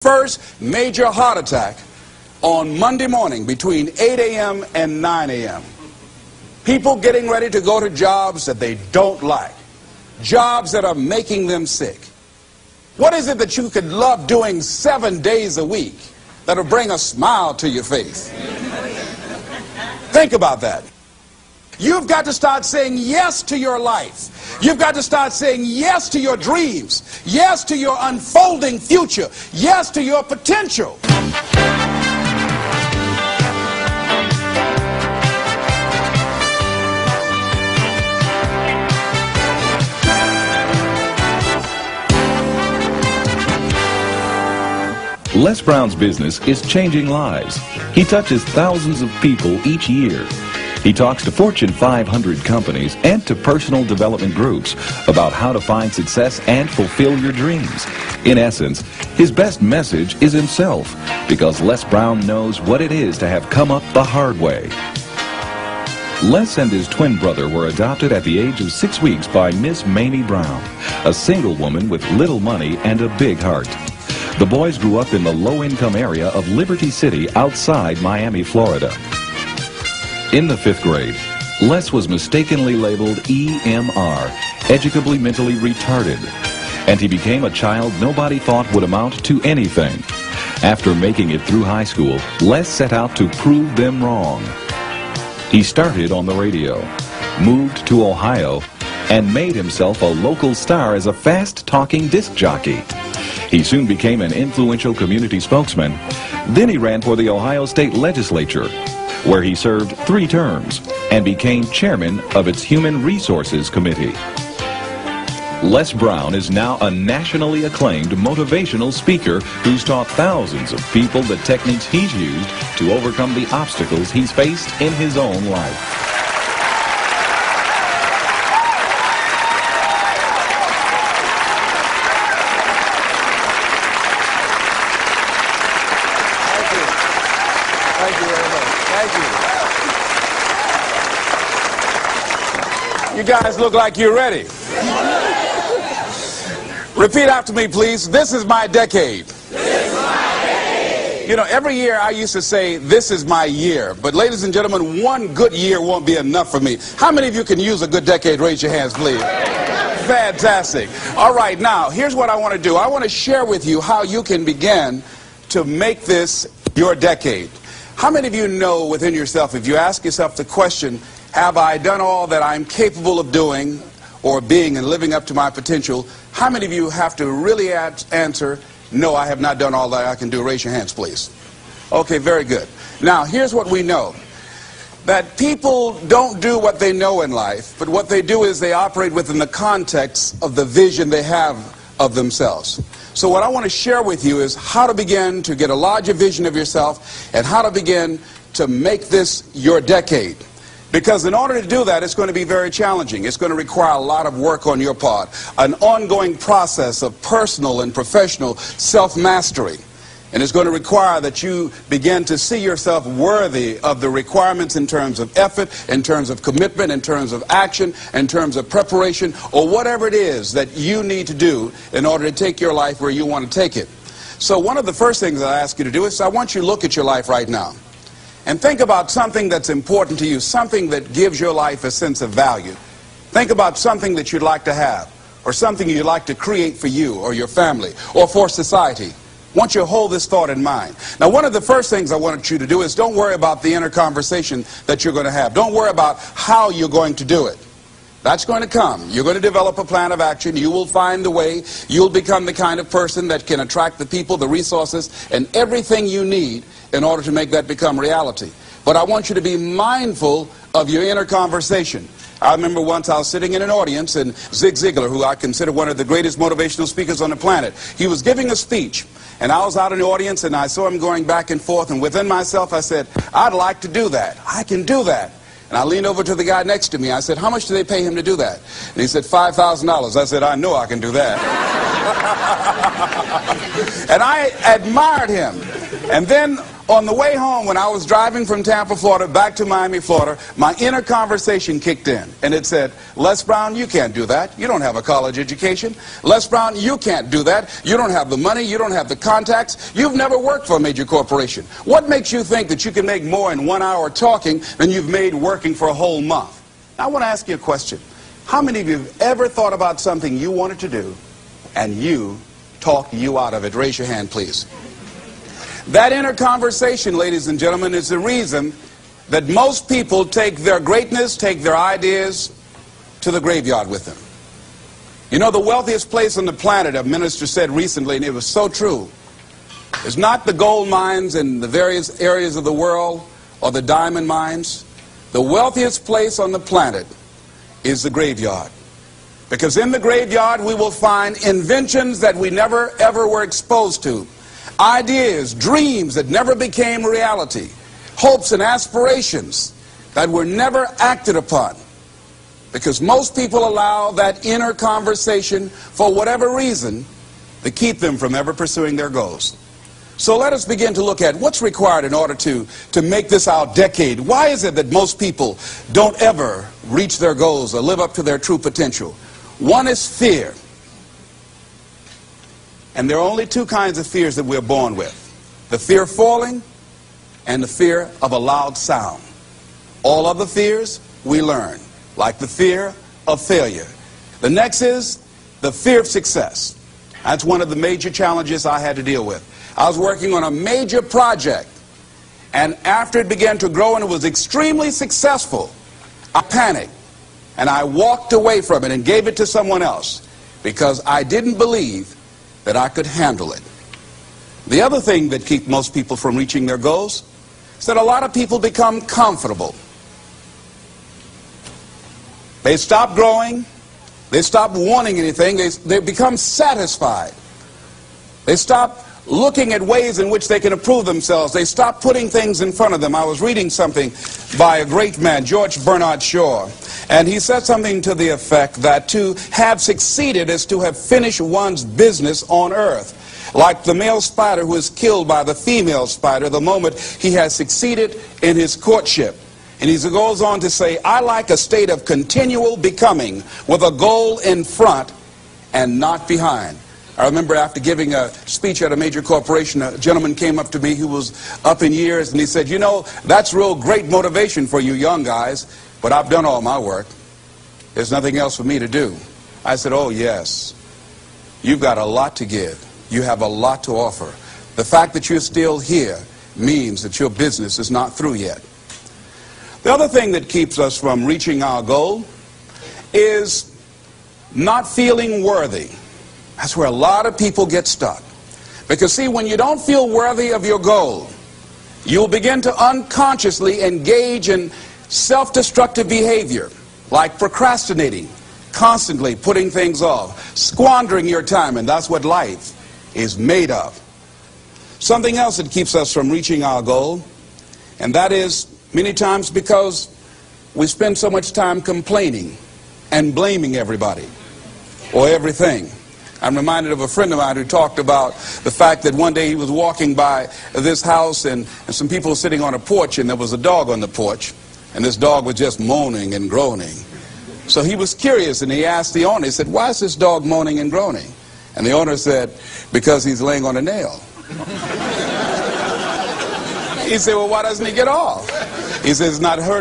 First major heart attack on Monday morning between 8 a.m. and 9 a.m. People getting ready to go to jobs that they don't like, jobs that are making them sick. What is it that you could love doing 7 days a week that'll bring a smile to your face? Think about that. You've got to start saying yes to your life. You've got to start saying yes to your dreams, yes to your unfolding future, yes to your potential. Les Brown's business is changing lives. He touches thousands of people each year. He talks to Fortune 500 companies and to personal development groups about how to find success and fulfill your dreams. In essence, his best message is himself, because Les Brown knows what it is to have come up the hard way. Les and his twin brother were adopted at the age of 6 weeks by Miss Mamie Brown, a single woman with little money and a big heart. The boys grew up in the low-income area of Liberty City outside Miami, Florida. In the 5th grade, Les was mistakenly labeled EMR, educably mentally retarded, and he became a child nobody thought would amount to anything. After making it through high school, Les set out to prove them wrong. He started on the radio, moved to Ohio, and made himself a local star as a fast-talking disc jockey. He soon became an influential community spokesman. Then he ran for the Ohio State Legislature, where he served 3 terms and became chairman of its Human Resources Committee. Les Brown is now a nationally acclaimed motivational speaker who's taught thousands of people the techniques he's used to overcome the obstacles he's faced in his own life. Thank you very much. Thank you. You guys look like you're ready. Repeat after me, please. This is my decade. This is my decade. You know, every year I used to say, this is my year. But ladies and gentlemen, one good year won't be enough for me. How many of you can use a good decade? Raise your hands, please. Fantastic. All right, now, here's what I want to do. I want to share with you how you can begin to make this your decade. How many of you know within yourself, if you ask yourself the question, have I done all that I'm capable of doing or being and living up to my potential, how many of you have to really answer, no, I have not done all that I can do? Raise your hands, please. Okay, very good. Now, here's what we know. That people don't do what they know in life, but what they do is they operate within the context of the vision they have of themselves. So what I want to share with you is how to begin to get a larger vision of yourself and how to begin to make this your decade. Because in order to do that, it's going to be very challenging. It's going to require a lot of work on your part, an ongoing process of personal and professional self-mastery. And it's going to require that you begin to see yourself worthy of the requirements in terms of effort, in terms of commitment, in terms of action, in terms of preparation, or whatever it is that you need to do in order to take your life where you want to take it. So one of the first things I ask you to do is I want you to look at your life right now and think about something that's important to you, something that gives your life a sense of value. Think about something that you'd like to have, or something you'd like to create for you or your family or for society. I want you to hold this thought in mind. Now, one of the first things I want you to do is don't worry about the inner conversation that you're going to have. Don't worry about how you're going to do it. That's going to come. You're going to develop a plan of action. You will find the way. You'll become the kind of person that can attract the people, the resources, and everything you need in order to make that become reality. But I want you to be mindful of your inner conversation. I remember once I was sitting in an audience, and Zig Ziglar, who I consider one of the greatest motivational speakers on the planet, he was giving a speech. And I was out in the audience, and I saw him going back and forth, and within myself I said, I'd like to do that. I can do that. And I leaned over to the guy next to me. I said, how much do they pay him to do that? And he said, $5,000. I said, I know I can do that. And I admired him. And then On the way home, when I was driving from Tampa, Florida, back to Miami, Florida, my inner conversation kicked in, and it said, Les Brown, you can't do that. You don't have a college education. Les Brown, you can't do that. You don't have the money. You don't have the contacts. You've never worked for a major corporation. What makes you think that you can make more in 1 hour talking than you've made working for a whole month? Now, I want to ask you a question. How many of you have ever thought about something you wanted to do, and you talked you out of it? Raise your hand, please. That inner conversation, ladies and gentlemen, is the reason that most people take their greatness, take their ideas to the graveyard with them. You know, the wealthiest place on the planet, a minister said recently, and it was so true, is not the gold mines in the various areas of the world or the diamond mines. The wealthiest place on the planet is the graveyard. Because in the graveyard we will find inventions that we never ever were exposed to. Ideas, dreams that never became reality, hopes and aspirations that were never acted upon, because most people allow that inner conversation, for whatever reason, to keep them from ever pursuing their goals. So let us begin to look at what's required in order to make this our decade. Why is it that most people don't ever reach their goals or live up to their true potential? One is fear. And there are only two kinds of fears that we're born with: the fear of falling and the fear of a loud sound. All other fears we learn, like the fear of failure. The next is the fear of success. That's one of the major challenges I had to deal with. I was working on a major project, and after it began to grow and it was extremely successful, I panicked and I walked away from it and gave it to someone else because I didn't believe that I could handle it. The other thing that keeps most people from reaching their goals is that a lot of people become comfortable. They stop growing. They stop wanting anything. They become satisfied. They stop looking at ways in which they can improve themselves. They stop putting things in front of them. I was reading something by a great man, George Bernard Shaw, and he said something to the effect that to have succeeded is to have finished one's business on earth. Like the male spider who is killed by the female spider the moment he has succeeded in his courtship. And he goes on to say, I like a state of continual becoming with a goal in front and not behind. I remember after giving a speech at a major corporation, a gentleman came up to me who was up in years, and he said, you know, that's real great motivation for you young guys, but I've done all my work. There's nothing else for me to do. I said, oh yes, you've got a lot to give. You have a lot to offer. The fact that you're still here means that your business is not through yet. The other thing that keeps us from reaching our goal is not feeling worthy. That's where a lot of people get stuck. Because see, when you don't feel worthy of your goal, you'll begin to unconsciously engage in self-destructive behavior, like procrastinating, constantly putting things off, squandering your time, and that's what life is made of. Something else that keeps us from reaching our goal, and that is many times because we spend so much time complaining and blaming everybody or everything. I'm reminded of a friend of mine who talked about the fact that one day he was walking by this house and some people were sitting on a porch, and there was a dog on the porch, and this dog was just moaning and groaning. So he was curious, and he asked the owner, he said, why is this dog moaning and groaning? And the owner said, because he's laying on a nail. He said, well, why doesn't he get off? He says, it's not hurt.